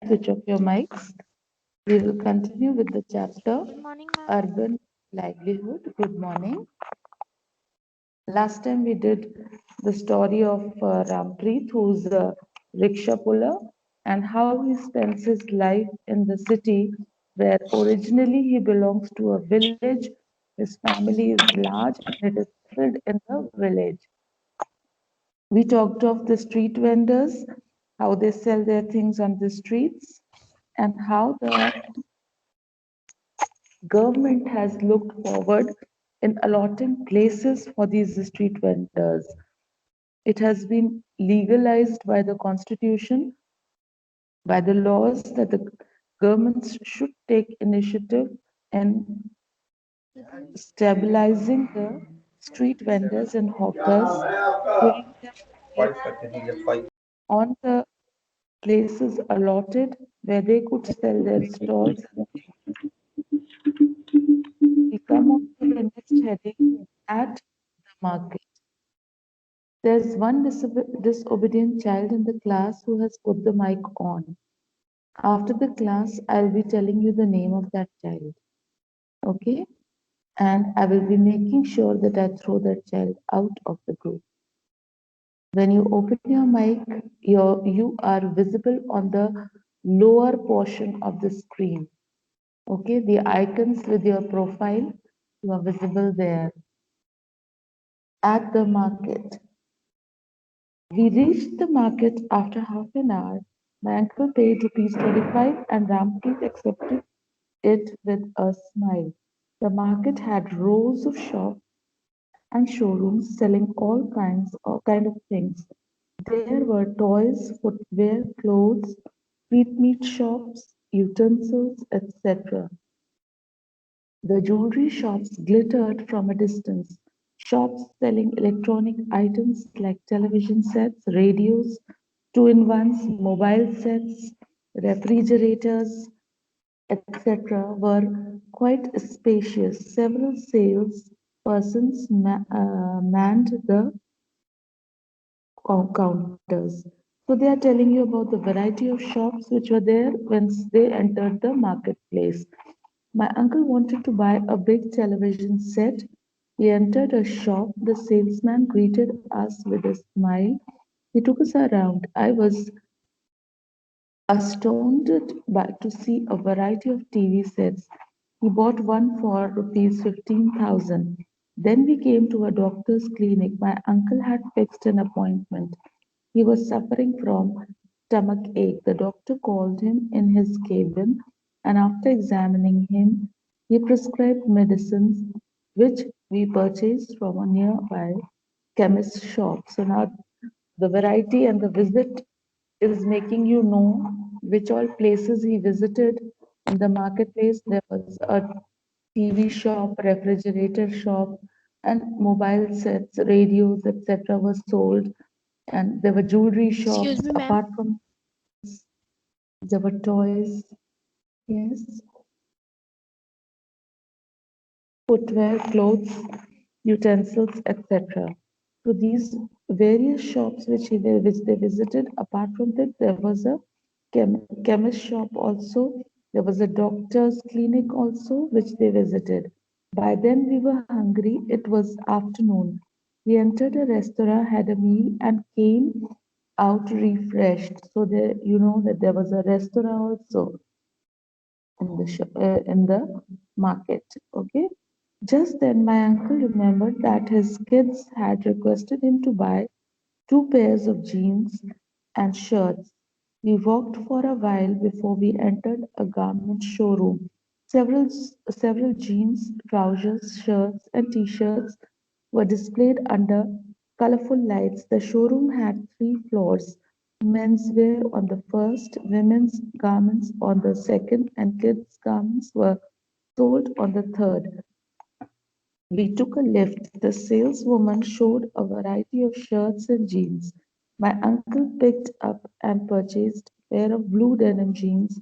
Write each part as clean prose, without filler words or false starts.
switch off your mics. We will continue with the chapter Good morning, ma'am. Urban Livelihood. Good morning. Last time we did the story of Rampreet, who's a rickshaw puller, and how he spends his life in the city where originally he belongs to a village. His family is large and it is settled in the village. We talked of the street vendors, how they sell their things on the streets, and how the government has looked forward in allotting places for these street vendors. It has been legalized by the constitution, by the laws, that the governments should take initiative in stabilizing the street vendors and hawkers, putting them on the places allotted where they could sell their stalls. We come on to the next heading at the market. There's one disobedient child in the class who has put the mic on. After the class, I'll be telling you the name of that child. Okay? And I will be making sure that I throw that child out of the group. When you open your mic, you are visible on the lower portion of the screen. Okay? The icons with your profile, you are visible there. At the market. We reached the market after half an hour. My uncle paid rupees 25 and Rampreet accepted it with a smile. The market had rows of shops and showrooms selling all kind of things. There were toys, footwear, clothes, meat shops, utensils, etc. The jewelry shops glittered from a distance. Shops selling electronic items like television sets, radios, two-in-ones, mobile sets, refrigerators, etc., were quite spacious. Several sales persons manned the counters. So they are telling you about the variety of shops which were there when they entered the marketplace. My uncle wanted to buy a big television set. He entered a shop. The salesman greeted us with a smile. He took us around. I was astounded to see a variety of TV sets. He bought one for rupees 15,000. Then we came to a doctor's clinic. My uncle had fixed an appointment. He was suffering from stomach ache. The doctor called him in his cabin and after examining him, he prescribed medicines which we purchased from a nearby chemist shop. So now the variety and the visit is making you know which all places he visited. In the marketplace, there was a TV shop, refrigerator shop, and mobile sets, radios, etc. were sold. And there were jewelry Excuse shops. me, ma'am. Apart from there were toys, yes, footwear, clothes, utensils, etc. So these various shops which they visited, apart from that, there was a chemist shop also. There was a doctor's clinic also, which they visited. By then we were hungry. It was afternoon. We entered a restaurant, had a meal, and came out refreshed. So there, you know that there was a restaurant also in the market. Okay. Just then, my uncle remembered that his kids had requested him to buy two pairs of jeans and shirts. We walked for a while before we entered a garment showroom. Several jeans, trousers, shirts, and t-shirts were displayed under colorful lights. The showroom had three floors: menswear on the first, women's garments on the second, and kids' garments were sold on the third. We took a lift. The saleswoman showed a variety of shirts and jeans. My uncle picked up and purchased a pair of blue denim jeans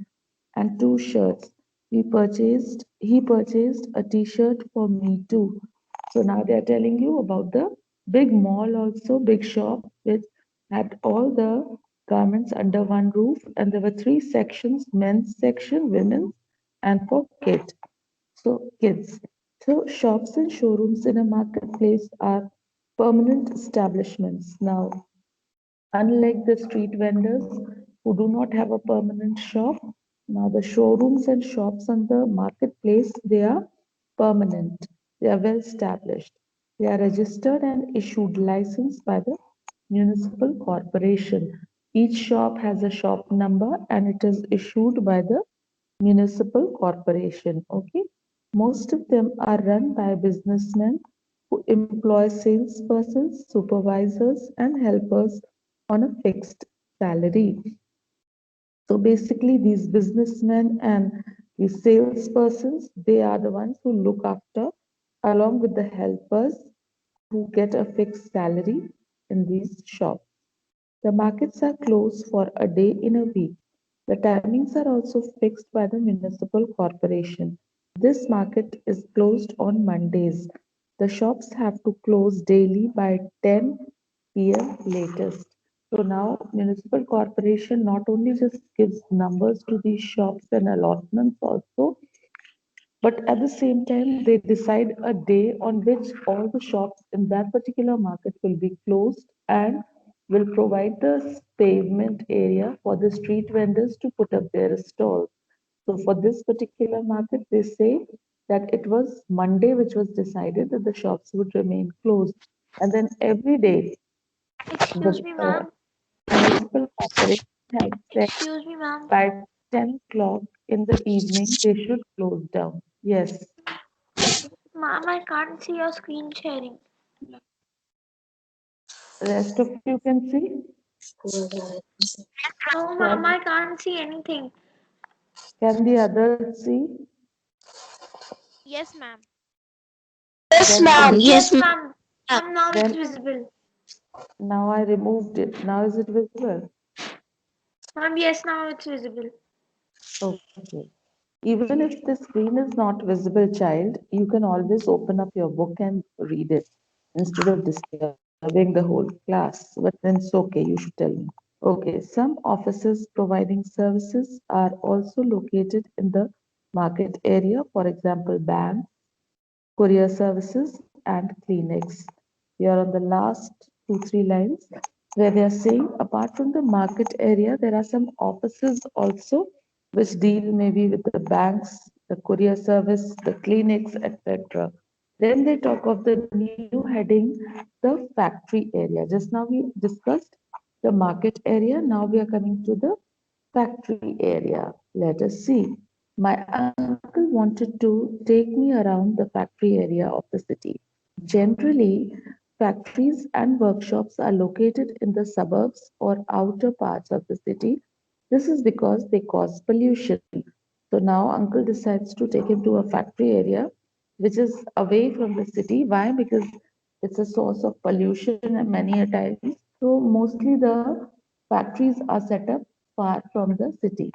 and two shirts. He purchased a t-shirt for me too. So now they are telling you about the big mall also, big shop, which had all the garments under one roof, and there were three sections: men's section, women's, and for kids. So shops and showrooms in a marketplace are permanent establishments. Now, unlike the street vendors who do not have a permanent shop, now the showrooms and shops on the marketplace, they are permanent. They are well established. They are registered and issued license by the municipal corporation. Each shop has a shop number and it is issued by the municipal corporation. Okay, most of them are run by businessmen who employ salespersons, supervisors, and helpers on a fixed salary. So basically, these businessmen and these salespersons, they are the ones who look after, along with the helpers who get a fixed salary in these shops. The markets are closed for a day in a week. The timings are also fixed by the municipal corporation. This market is closed on Mondays. The shops have to close daily by 10 p.m. latest. So now municipal corporation not only just gives numbers to these shops and allotments also, but at the same time, they decide a day on which all the shops in that particular market will be closed and will provide the pavement area for the street vendors to put up their stalls. So for this particular market, they say that it was Monday which was decided that the shops would remain closed. And then every day, the Excuse me, ma'am. municipal corporation has said Excuse me, ma'am. by 10 o'clock in the evening, they should close down. Yes. Ma'am, I can't see your screen sharing. Rest of you can see. No, ma'am, Can, I can't see anything. can the others see? Yes, ma'am. Yes, Then ma'am. forget. Yes, Yes, ma'am. ma'am. Ma'am, now it's Then visible. now I removed it. Now is it visible? Ma'am, yes, now it's visible. Okay. Even if the screen is not visible, child, you can always open up your book and read it instead of disturbing the whole class. But then it's okay. You should tell me. Okay. Some offices providing services are also located in the market area. For example, banks, courier services, and clinics. We are on the last two, three lines where they are saying apart from the market area, there are some offices also which deal maybe with the banks, the courier service, the clinics, etc. Then they talk of the new heading, the factory area. Just now we discussed the market area. Now we are coming to the factory area. Let us see. My uncle wanted to take me around the factory area of the city. Generally, factories and workshops are located in the suburbs or outer parts of the city. This is because they cause pollution. So now uncle decides to take him to a factory area which is away from the city. Why? Because it's a source of pollution and many a times. So mostly the factories are set up far from the city,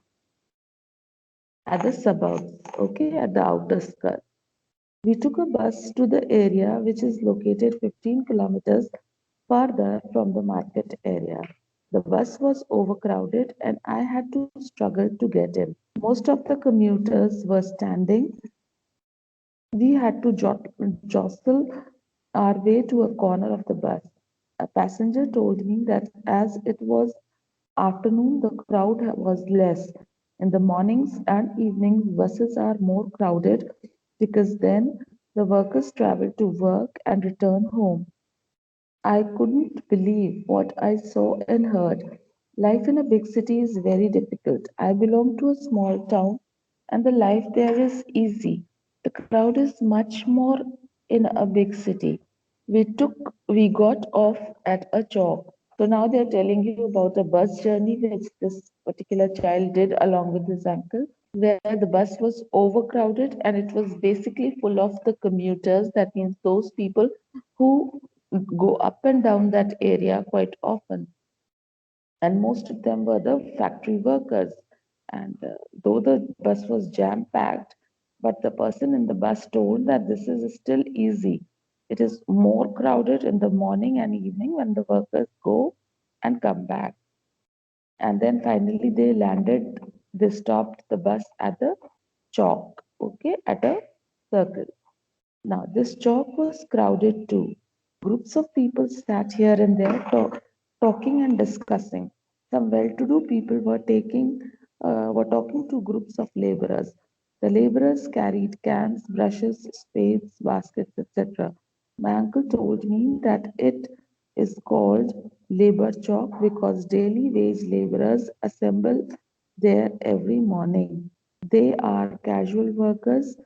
at the suburbs, okay, at the outer skirt. We took a bus to the area which is located 15 kilometers farther from the market area. The bus was overcrowded and I had to struggle to get in. Most of the commuters were standing. We had to jostle our way to a corner of the bus. A passenger told me that as it was afternoon, the crowd was less. In the mornings and evenings, buses are more crowded because then the workers travel to work and return home. I couldn't believe what I saw and heard. Life in a big city is very difficult. I belong to a small town and the life there is easy. The crowd is much more in a big city. We got off at a chalk. So now they're telling you about a bus journey which this particular child did along with his uncle, where the bus was overcrowded and it was basically full of the commuters. That means those people who go up and down that area quite often. And most of them were the factory workers. And though the bus was jam packed, but the person in the bus told that this is still easy. It is more crowded in the morning and evening when the workers go and come back. And then finally they stopped the bus at the chalk, okay, at a circle. Now, this chalk was crowded too. Groups of people sat here and there talking and discussing. Some well-to-do people were talking to groups of laborers. The laborers carried cans, brushes, spades, baskets, etc. My uncle told me that it is called labor chalk because daily wage laborers assemble there every morning. They are casual workers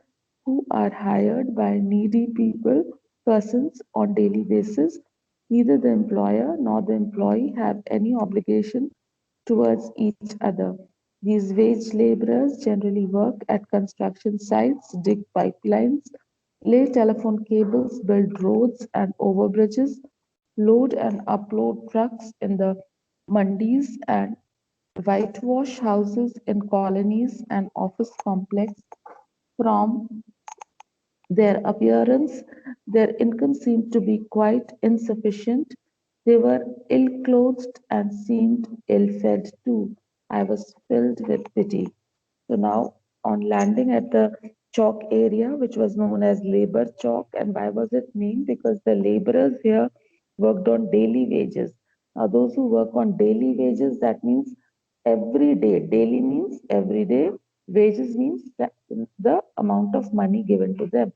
who are hired by needy persons on daily basis. Neither the employer nor the employee have any obligation towards each other. These wage laborers generally work at construction sites, dig pipelines, lay telephone cables, build roads and overbridges, load and upload trucks in the mandis and whitewash houses in colonies and office complex. From their appearance, their income seemed to be quite insufficient. They were ill clothed and seemed ill fed too. I was filled with pity. So now, on landing at the chalk area, which was known as labor chalk, and why was it named? Because the laborers here worked on daily wages. Now, those who work on daily wages, that means every day. Daily means every day. Wages means that the amount of money given to them.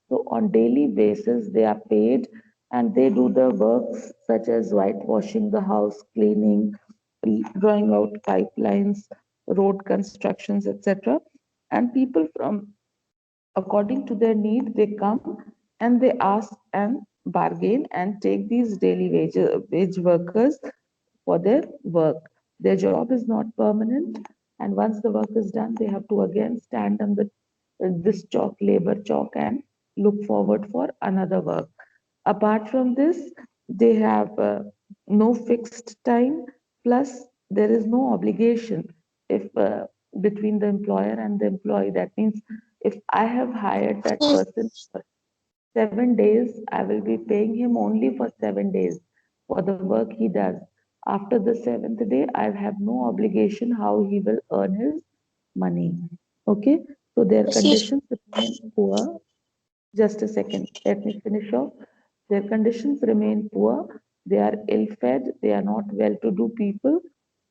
So, on daily basis, they are paid and they do the works such as whitewashing the house, cleaning, drawing out pipelines, road constructions, etc. And people from according to their need, they come and they ask and bargain and take these wage workers for their work. Their job is not permanent, and once the work is done, they have to again stand on this chalk, labor chalk, and look forward for another work. Apart from this, they have no fixed time, plus there is no obligation if between the employer and the employee. That means if I have hired that person for 7 days, I will be paying him only for 7 days for the work he does. After the seventh day, I have no obligation how he will earn his money. Okay, so their Yes. conditions remain poor. Just a second, let me finish off. Their conditions remain poor, they are ill fed, they are not well to do people,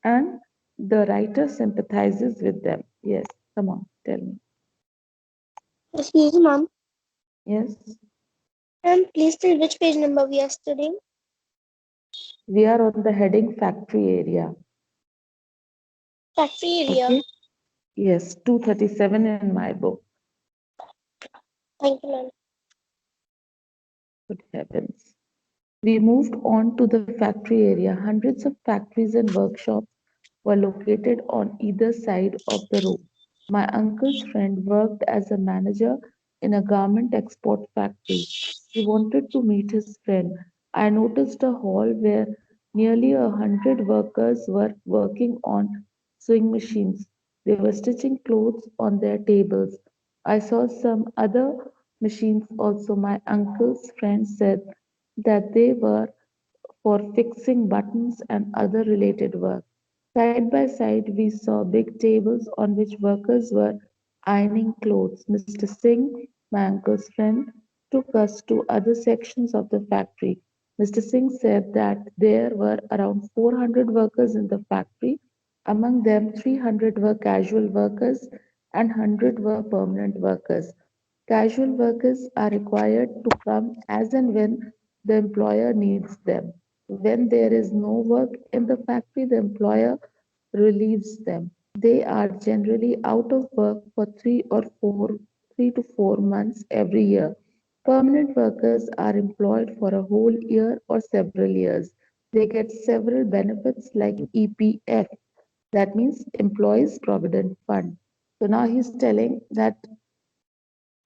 and the writer sympathizes with them. Yes, come on, tell me. Excuse me, ma'am. Yes, Ma'am, please tell which page number we are studying. we are on the heading factory area. Factory area. Okay, yes, 237 in my book. Thank you, ma'am. Good heavens. We moved on to the factory area. Hundreds of factories and workshops were located on either side of the road. My uncle's friend worked as a manager in a garment export factory. He wanted to meet his friend. I noticed a hall where nearly 100 workers were working on sewing machines. They were stitching clothes on their tables. I saw some other machines also. My uncle's friend said that they were for fixing buttons and other related work. Side by side, we saw big tables on which workers were ironing clothes. Mr. Singh, my uncle's friend, took us to other sections of the factory. Mr. Singh said that there were around 400 workers in the factory. Among them, 300 were casual workers and 100 were permanent workers. Casual workers are required to come as and when the employer needs them. When there is no work in the factory, the employer relieves them. They are generally out of work for 3 to 4 months every year. Permanent workers are employed for a whole year or several years. They get several benefits like EPF, that means Employees Provident Fund. So now he's telling that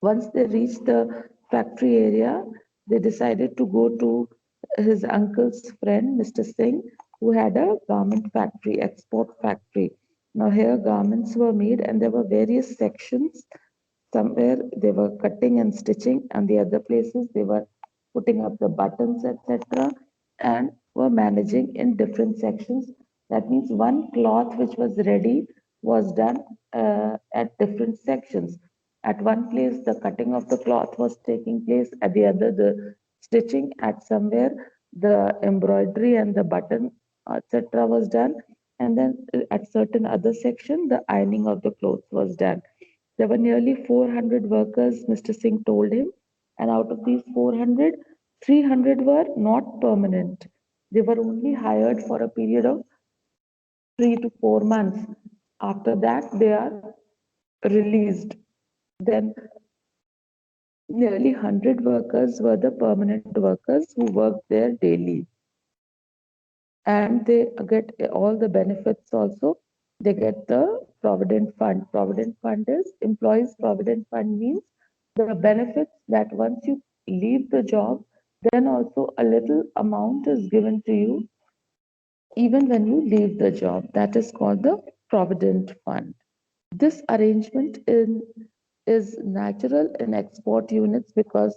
once they reached the factory area, they decided to go to his uncle's friend, Mr. Singh, who had a garment factory, export factory. Now, here garments were made, and there were various sections. Somewhere they were cutting and stitching, and the other places they were putting up the buttons, etc., and were managing in different sections That means one cloth which was ready was done at different sections. At one place, the cutting of the cloth was taking place, at the other, the stitching, at somewhere, the embroidery and the button, etc., was done. And then at certain other section, the ironing of the clothes was done. There were nearly 400 workers, Mr. Singh told him, and out of these 400, 300 were not permanent. They were only hired for a period of 3 to 4 months. After that, they are released. Then nearly 100 workers were the permanent workers who worked there daily. And they get all the benefits also. They get the Provident Fund. Provident Fund is Employees Provident Fund means the benefits that once you leave the job, then also a little amount is given to you even when you leave the job. That is called the Provident Fund. This arrangement is natural in export units because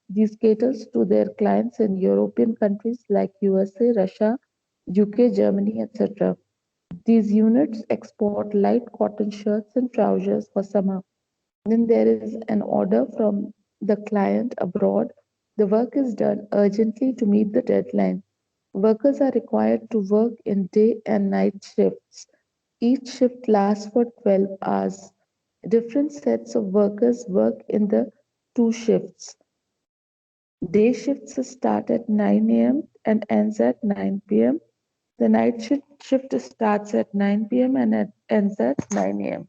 these caters to their clients in European countries like USA, Russia, UK, Germany, etc. These units export light cotton shirts and trousers for summer. When there is an order from the client abroad, the work is done urgently to meet the deadline. Workers are required to work in day and night shifts. Each shift lasts for 12 hours. Different sets of workers work in the two shifts. Day shifts start at 9 a.m. and ends at 9 p.m. The night shift starts at 9 p.m. and ends at 9 a.m.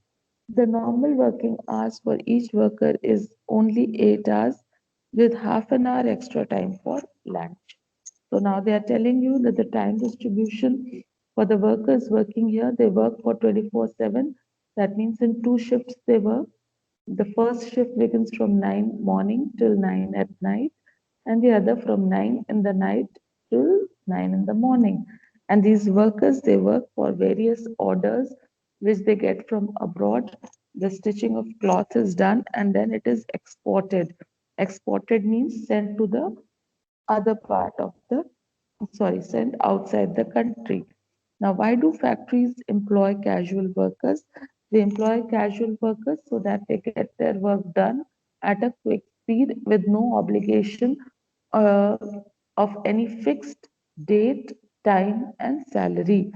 The normal working hours for each worker is only 8 hours with half an hour extra time for lunch. So now they are telling you that the time distribution for the workers working here, they work for 24/7. That means in two shifts they work. The first shift begins from 9 morning till 9 at night, and the other from 9 in the night till 9 in the morning. And these workers, they work for various orders which they get from abroad. The stitching of cloth is done and then it is exported. Exported means sent to the other part of the, sorry, sent outside the country. Now, why do factories employ casual workers? They employ casual workers so that they get their work done at a quick speed with no obligation uh, of any fixed date, time, and salary.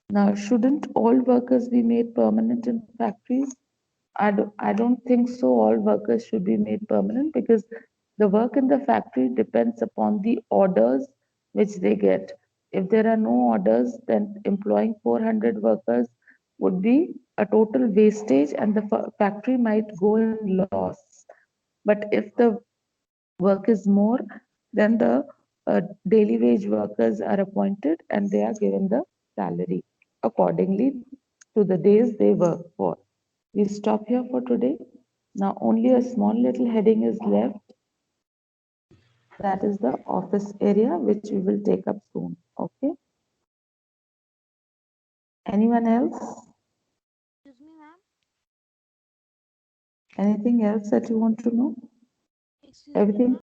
Now, shouldn't all workers be made permanent in factories? I don't think so. All workers should be made permanent because the work in the factory depends upon the orders which they get. If there are no orders, then employing 400 workers would be a total wastage and the factory might go in loss. But if the work is more, then the daily wage workers are appointed and they are given the salary accordingly to the days they work for. We stop here for today. Now only a small little heading is left. That is the office area, which we will take up soon. Okay. Anyone else? Excuse me, ma'am. Anything else that you want to know? Excuse me, Everything ma'am.